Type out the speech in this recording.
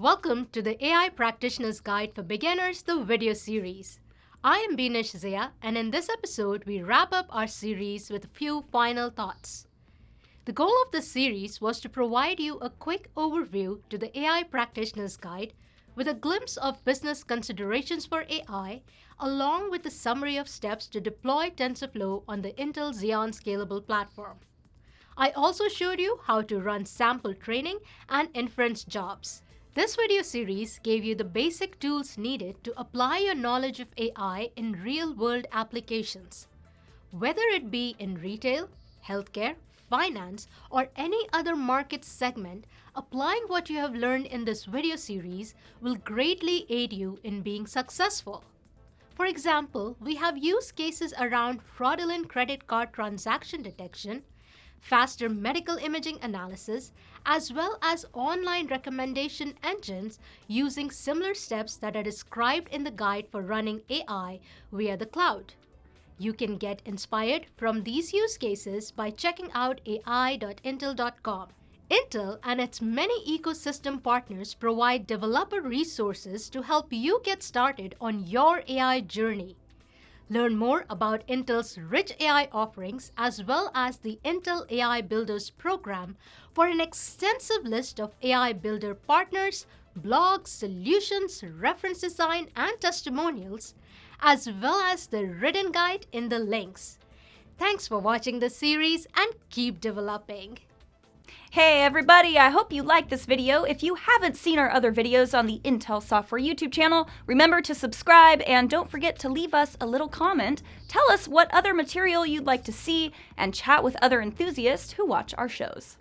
Welcome to the AI Practitioner's Guide for Beginners, the video series. I am Binish Zia, and in this episode, we wrap up our series with a few final thoughts. The goal of this series was to provide you a quick overview to the AI Practitioner's Guide with a glimpse of business considerations for AI, along with a summary of steps to deploy TensorFlow on the Intel Xeon Scalable platform. I also showed you how to run sample training and inference jobs. This video series gave you the basic tools needed to apply your knowledge of AI in real-world applications. Whether it be in retail, healthcare, finance, or any other market segment, applying what you have learned in this video series will greatly aid you in being successful. For example, we have use cases around fraudulent credit card transaction detection, faster medical imaging analysis, as well as online recommendation engines using similar steps that are described in the guide for running AI via the cloud. You can get inspired from these use cases by checking out ai.intel.com. Intel and its many ecosystem partners provide developer resources to help you get started on your AI journey. Learn more about Intel's rich AI offerings as well as the Intel AI Builders program for an extensive list of AI Builder partners, blogs, solutions, reference design, and testimonials, as well as the written guide in the links. Thanks for watching the series and keep developing. Hey everybody, I hope you liked this video. If you haven't seen our other videos on the Intel Software YouTube channel, remember to subscribe and don't forget to leave us a little comment. Tell us what other material you'd like to see and chat with other enthusiasts who watch our shows.